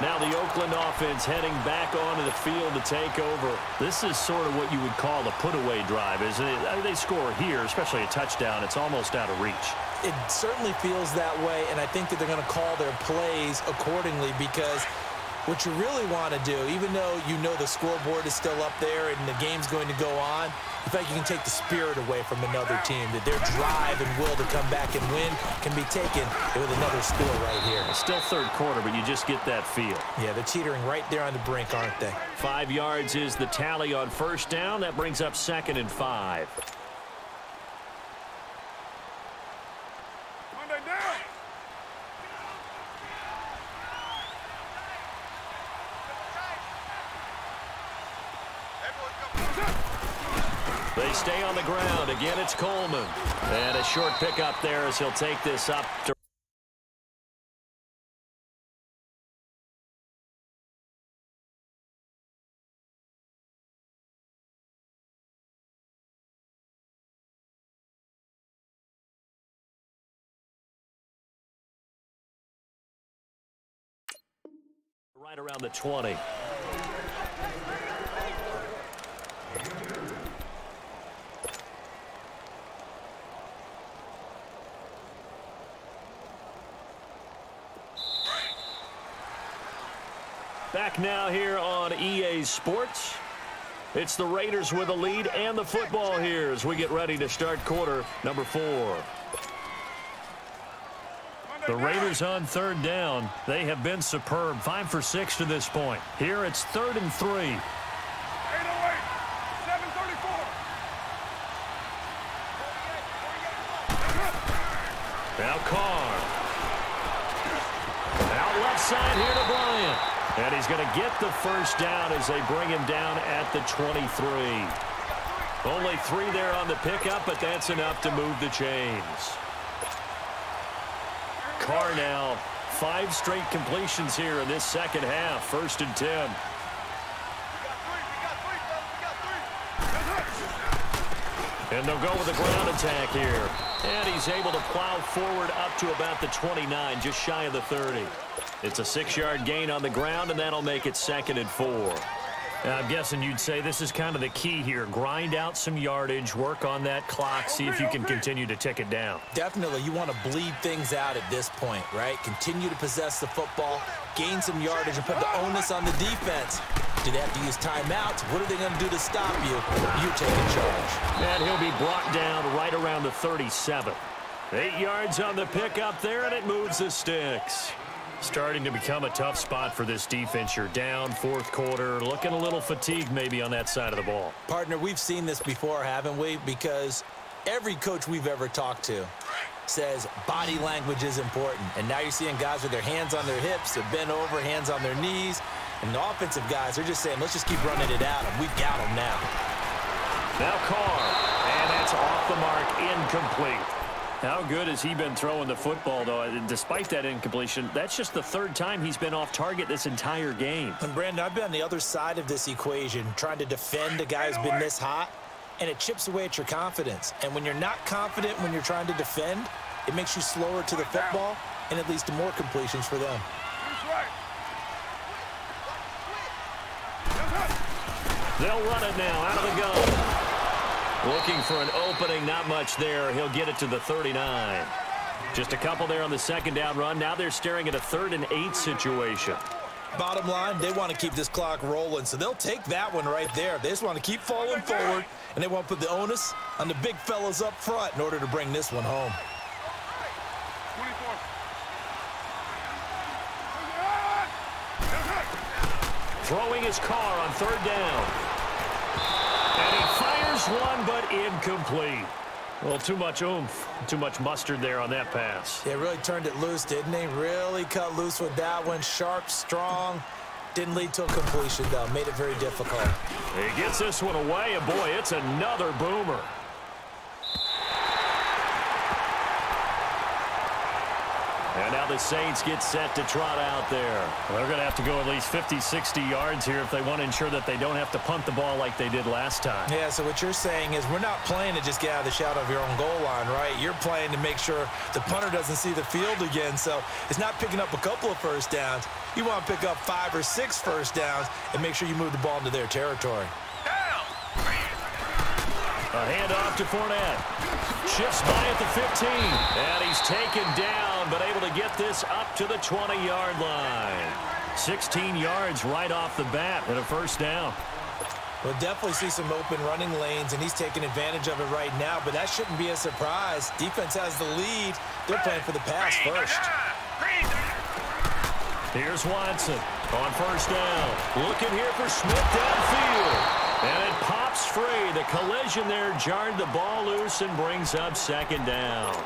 A: Now the Oakland offense heading back onto the field to take over. This is sort of what you would call a put-away drive, isn't it? I mean, they score here, especially a touchdown. It's almost out of reach.
B: It certainly feels that way, and I think that they're going to call their plays accordingly because what you really want to do, even though you know the scoreboard is still up there and the game's going to go on, in fact, you can take the spirit away from another team, that their drive and will to come back and win can be taken with another score right here.
A: It's still 3rd quarter, but you just get that feel.
B: Yeah, they're teetering right there on the brink, aren't they?
A: 5 yards is the tally on 1st down. That brings up 2nd and 5.
C: Monday down.
A: They stay on the ground. Again, it's Coleman. And a short pickup there as he'll take this up to right around the 20. Back now here on EA Sports. It's the Raiders with a lead and the football here as we get ready to start quarter number 4. The Raiders on 3rd down. They have been superb. 5 for 6 to this point. Here it's 3rd and 3.
C: 8:08. 7:34.
A: Now Carr. Out left side here to Bryant. And he's going to get the 1st down as they bring him down at the 23. Only 3 there on the pickup, but that's enough to move the chains. Carr now, 5 straight completions here in this 2nd half. 1st and 10. And they'll go with a ground attack here. And he's able to plow forward up to about the 29, just shy of the 30. It's a 6-yard gain on the ground, and that'll make it 2nd and 4. I'm guessing you'd say this is kind of the key here. Grind out some yardage, work on that clock, see if you can continue to tick it down.
B: Definitely, you want to bleed things out at this point, right? Continue to possess the football, gain some yardage, and put the onus on the defense. Do they have to use timeouts? What are they going to do to stop you? You're taking charge.
A: And he'll be brought down right around the 37. 8 yards on the pickup there, and it moves the sticks. Starting to become a tough spot for this defense. You're down 4th quarter, looking a little fatigued maybe on that side of the ball.
B: Partner, we've seen this before, haven't we? Because every coach we've ever talked to says body language is important. And now you're seeing guys with their hands on their hips, they're bent over, hands on their knees. And the offensive guys are just saying, let's just keep running it at them. We've got them now.
A: Now Carr, and that's off the mark, incomplete. How good has he been throwing the football, though? Despite that incompletion, that's just the third time he's been off target this entire game.
B: And, Brandon, I've been on the other side of this equation, trying to defend a guy who's been this hot, and it chips away at your confidence. And when you're not confident when you're trying to defend, it makes you slower to the football, and it leads to more completions for them.
A: They'll run it now out of the gun. Looking for an opening, not much there. He'll get it to the 39. Just a couple there on the second down run. Now they're staring at a 3rd and 8 situation.
B: Bottom line, they want to keep this clock rolling, so they'll take that one right there. They just want to keep falling forward, and they want to put the onus on the big fellas up front in order to bring this one home.
C: 24.
A: Throwing his car on 3rd down. And he fires one, but incomplete. Well, too much oomph, too much mustard there on that pass.
B: Yeah, really turned it loose, didn't he? Really cut loose with that one. Sharp, strong. Didn't lead to a completion, though. Made it very difficult.
A: He gets this one away, and boy, it's another boomer. And now the Saints get set to trot out there. Well, they're going to have to go at least 50, 60 yards here if they want to ensure that they don't have to punt the ball like they did last time.
B: Yeah, so what you're saying is we're not playing to just get out of the shadow of your own goal line, right? You're playing to make sure the punter doesn't see the field again. So it's not picking up a couple of first downs. You want to pick up 5 or 6 first downs and make sure you move the ball into their territory.
A: A handoff to Fournette. Shifts by at the 15. And he's taken down, but able to get this up to the 20-yard line. 16 yards right off the bat and a first down.
B: We'll definitely see some open running lanes, and he's taking advantage of it right now, but that shouldn't be a surprise. Defense has the lead. They're playing for the pass first.
A: Here's Watson on first down. Looking here for Smith downfield. And it pops free. The collision there jarred the ball loose and brings up second down.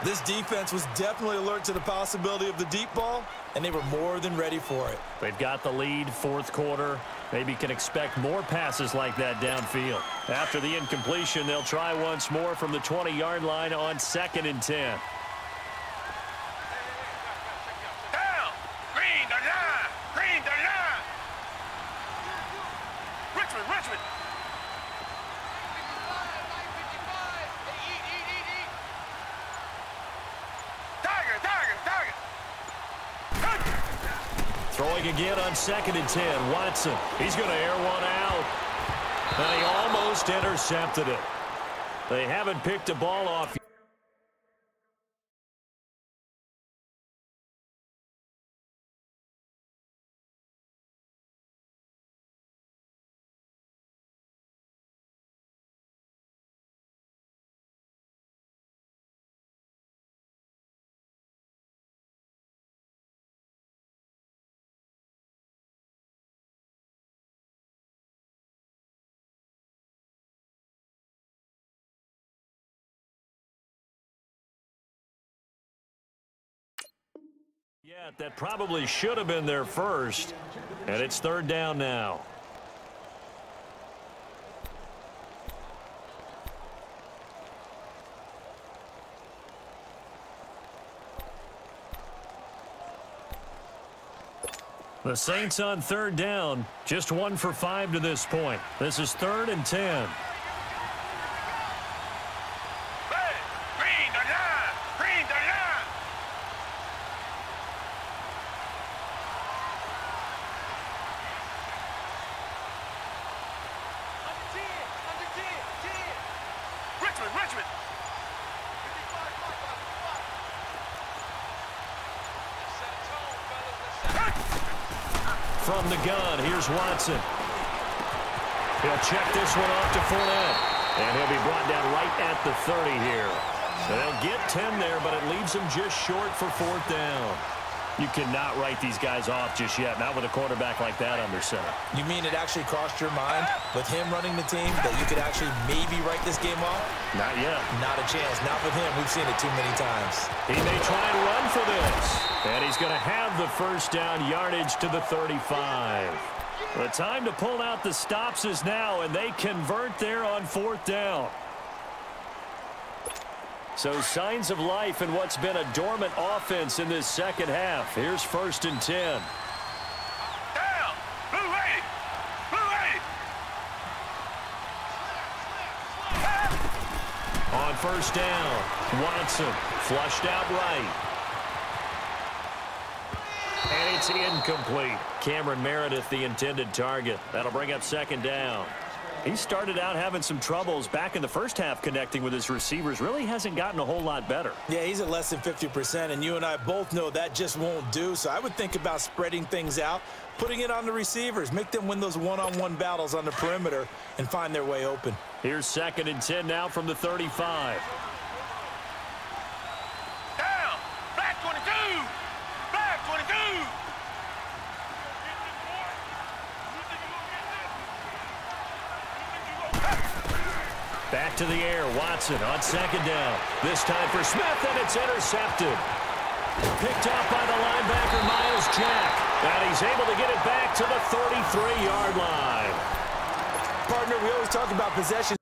B: This defense was definitely alert to the possibility of the deep ball, and they were more than ready for it.
A: They've got the lead, fourth quarter. Maybe can expect more passes like that downfield. After the incompletion, they'll try once more from the 20-yard line on 2nd and 10. Throwing again on 2nd and 10. Watson, he's going to air one out. And he almost intercepted it. They haven't picked a ball off. Yeah, that probably should have been their first. And it's 3rd down now. The Saints on 3rd down. Just 1 for 5 to this point. This is 3rd and 10. From the gun, here's Watson. He'll check this one off to Fournette. And he'll be brought down right at the 30 here. So they'll get 10 there, but it leaves them just short for 4th down. You cannot write these guys off just yet, not with a quarterback like that under center.
B: You mean it actually crossed your mind with him running the team that you could actually maybe write this game off?
A: Not yet.
B: Not a chance. Not with him. We've seen it too many times.
A: He may try and run for this. And he's going to have the first down, yardage to the 35. The time to pull out the stops is now, and they convert there on 4th down. So signs of life in what's been a dormant offense in this second half. Here's 1st and 10.
C: Down. Blue 80. Blue 80.
A: On 1st down, Watson flushed out right. And it's incomplete. Cameron Meredith, the intended target. That'll bring up 2nd down. He started out having some troubles back in the first half connecting with his receivers. Really hasn't gotten a whole lot better.
B: Yeah, he's at less than 50%, and you and I both know that just won't do. So I would think about spreading things out, putting it on the receivers, make them win those one-on-one battles on the perimeter and find their way open.
A: Here's 2nd and 10 now from the 35.
C: Down. Black 22. Black 22.
A: Back to the air, Watson on 2nd down. This time for Smith, and it's intercepted. Picked off by the linebacker, Miles Jack. And he's able to get it back to the 33-yard line.
B: Partner, we always talk about possession.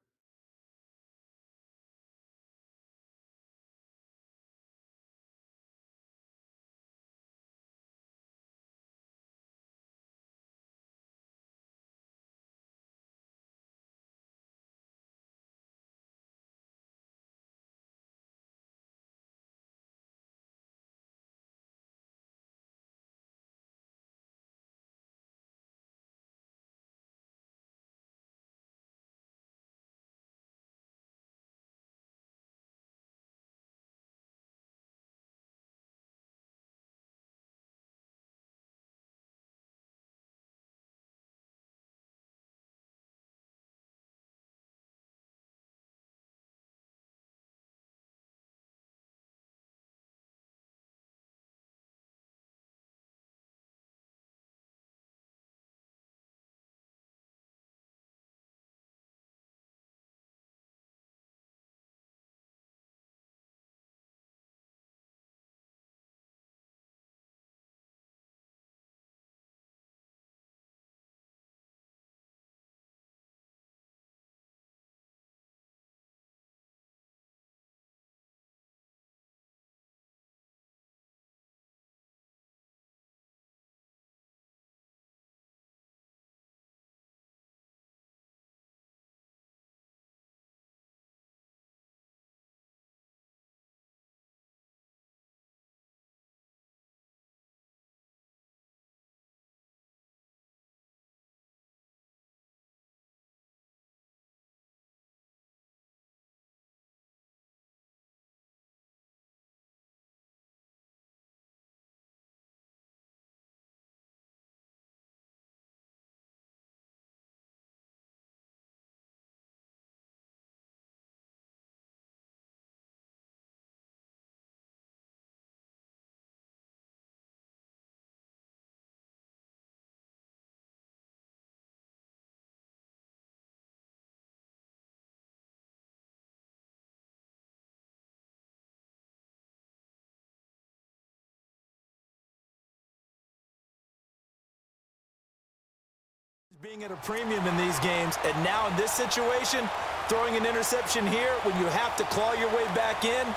B: Being at a premium in these games, and now in this situation, throwing an interception here when you have to claw your way back in,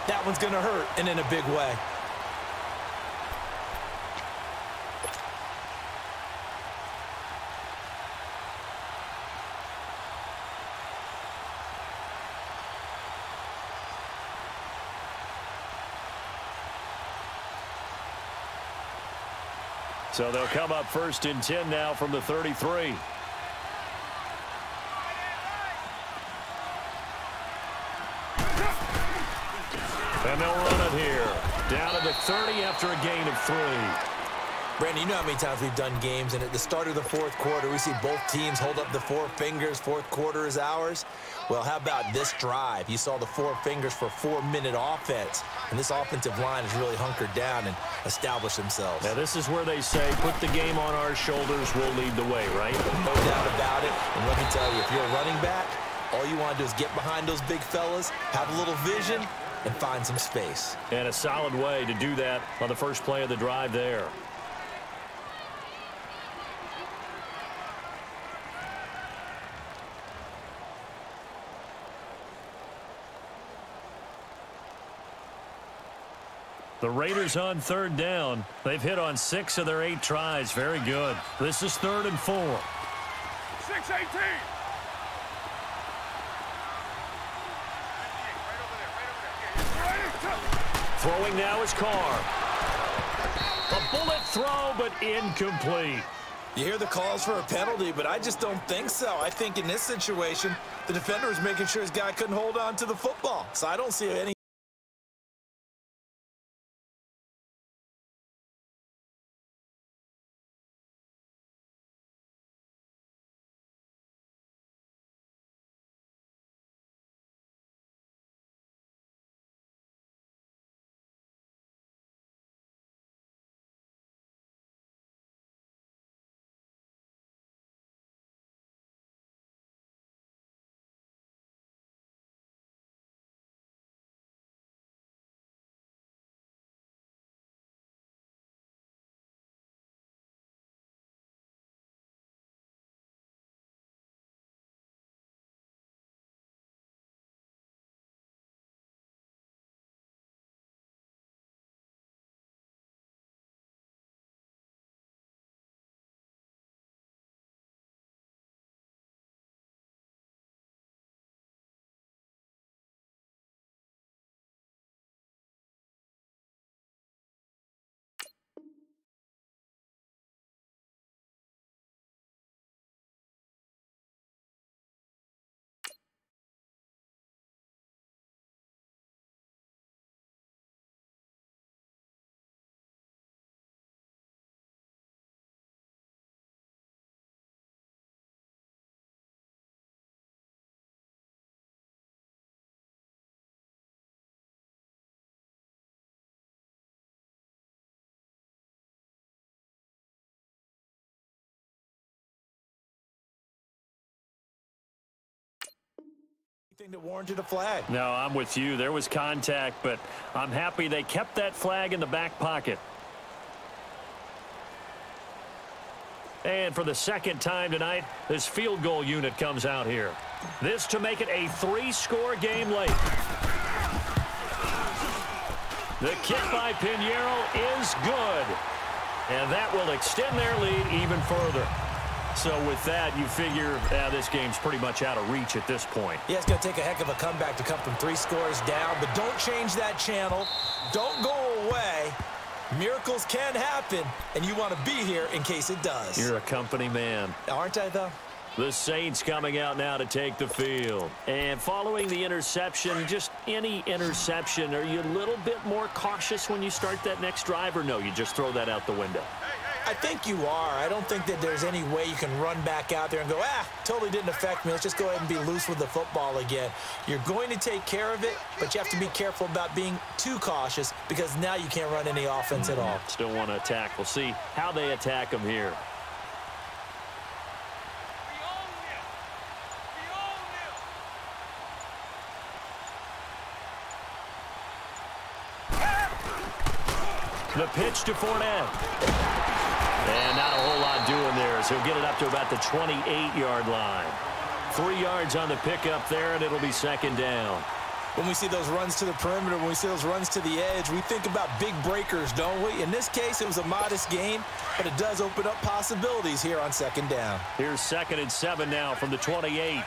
B: that one's going to hurt, and in a big way.
A: So they'll come up 1st and 10 now from the 33. And they'll run it here. Down to the 30 after a gain of 3.
B: Brandon, you know how many times we've done games, and at the start of the 4th quarter, we see both teams hold up the 4 fingers. 4th quarter is ours. Well, how about this drive? You saw the 4 fingers for 4-minute offense, and this offensive line has really hunkered down and established themselves.
A: Now, this is where they say, put the game on our shoulders, we'll lead the way, right?
B: No doubt about it. And let me tell you, if you're a running back, all you want to do is get behind those big fellas, have a little vision, and find some space.
A: And a solid way to do that on the first play of the drive there. The Raiders on third down. They've hit on 6 of their 8 tries. Very good. This is 3rd and 4.
C: 6-18.
A: Throwing now is Carr. A bullet throw, but incomplete.
B: You hear the calls for a penalty, but I just don't think so. I think in this situation, the defender was making sure his guy couldn't hold on to the football. So I don't see any. Anything that warranted a flag.
A: No, I'm with you. There was contact, but I'm happy they kept that flag in the back pocket. And for the second time tonight, this field goal unit comes out here. This to make it a 3-score game late. The kick by Pinheiro is good. And that will extend their lead even further. So with that, you figure this game's pretty much out of reach at this point.
B: Yeah, it's going to take a heck of a comeback to come from 3 scores down, but don't change that channel. Don't go away. Miracles can happen, and you want to be here in case it does.
A: You're a company man.
B: Aren't I, though?
A: The Saints coming out now to take the field. And following the interception, just any interception, are you a little bit more cautious when you start that next drive, or no, you just throw that out the window?
B: I think you are. I don't think that there's any way you can run back out there and go, totally didn't affect me. Let's just go ahead and be loose with the football again. You're going to take care of it, but you have to be careful about being too cautious because now you can't run any offense at all.
A: Still want to attack. We'll see how they attack them here. The pitch to Fournette. And not a whole lot doing there as he'll get it up to about the 28-yard line. 3 yards on the pickup there, and it'll be second down.
B: When we see those runs to the perimeter, when we see those runs to the edge, we think about big breakers, don't we? In this case, it was a modest gain, but it does open up possibilities here on second down.
A: Here's 2nd and 7 now from the 28.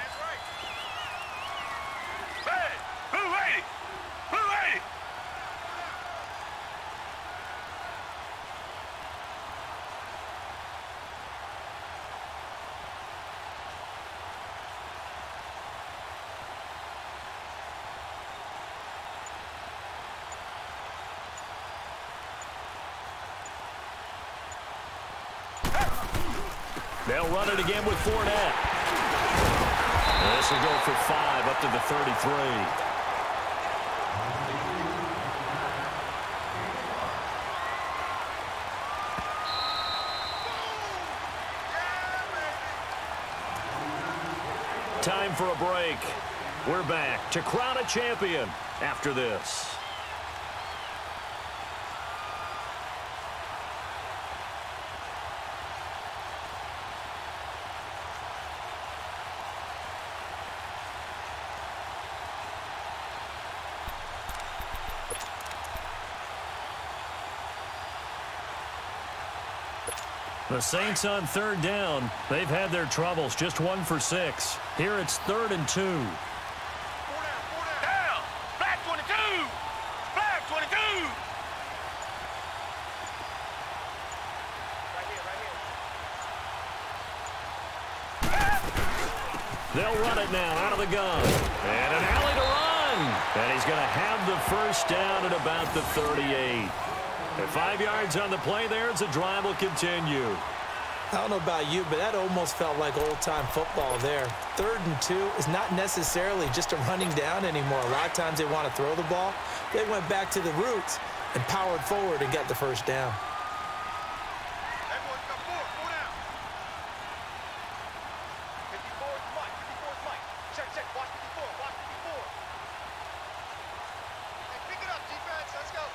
A: They'll run it again with Fournette. This will go for 5 up to the 33. Time for a break. We're back to crown a champion after this. The Saints on third down. They've had their troubles, just 1 for 6. Here it's 3rd and 2.
C: Down. Flag 22. Flag 22.
A: They'll run it now out of the gun. And an alley to run. And he's going to have the first down at about the 38. At 5 yards on the play there as the drive will continue.
B: I don't know about you, but that almost felt like old-time football there. 3rd and 2 is not necessarily just a running down anymore. A lot of times they want to throw the ball. They went back to the roots and powered forward and got the first down.
C: Everyone come forward. 4 down. 54 is Mike. 54 is Mike. Check, check. Watch 54. Watch 54. Hey, pick it up, defense. Let's go.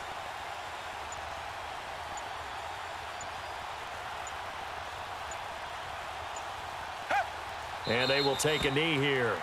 A: And they will take a knee here.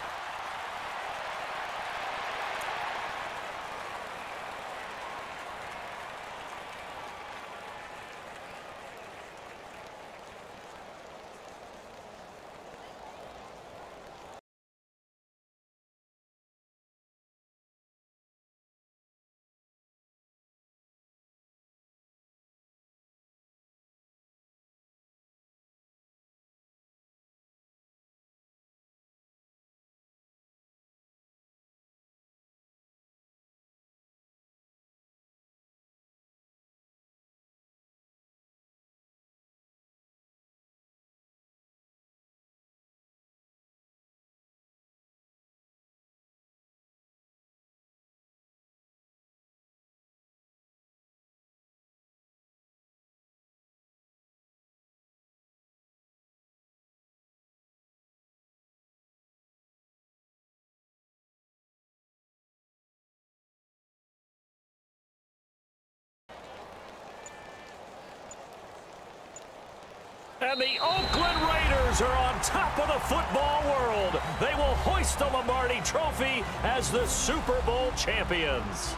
A: And the Oakland Raiders are on top of the football world. They will hoist the Lombardi Trophy as the Super Bowl champions.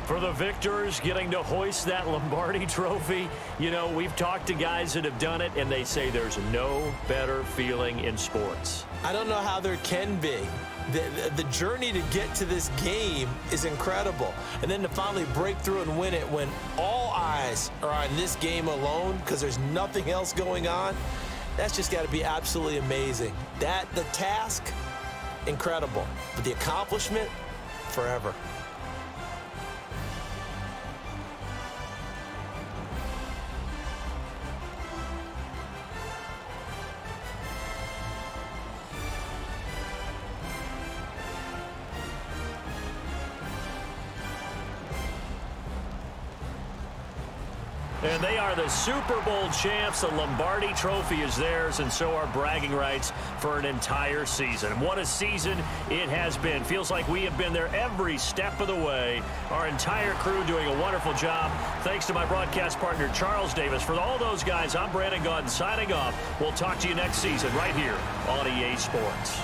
A: For the victors getting to hoist that Lombardi Trophy, you know, we've talked to guys that have done it, and they say there's no better feeling in sports.
B: I don't know how there can be. The journey to get to this game is incredible. And then to finally break through and win it when all eyes are on this game alone because there's nothing else going on, that's just got to be absolutely amazing. The task, incredible. But the accomplishment, forever.
A: And they are the Super Bowl champs. The Lombardi Trophy is theirs, and so are bragging rights for an entire season. What a season it has been. Feels like we have been there every step of the way. Our entire crew doing a wonderful job. Thanks to my broadcast partner, Charles Davis. For all those guys, I'm Brandon Gaudin signing off. We'll talk to you next season right here on EA Sports.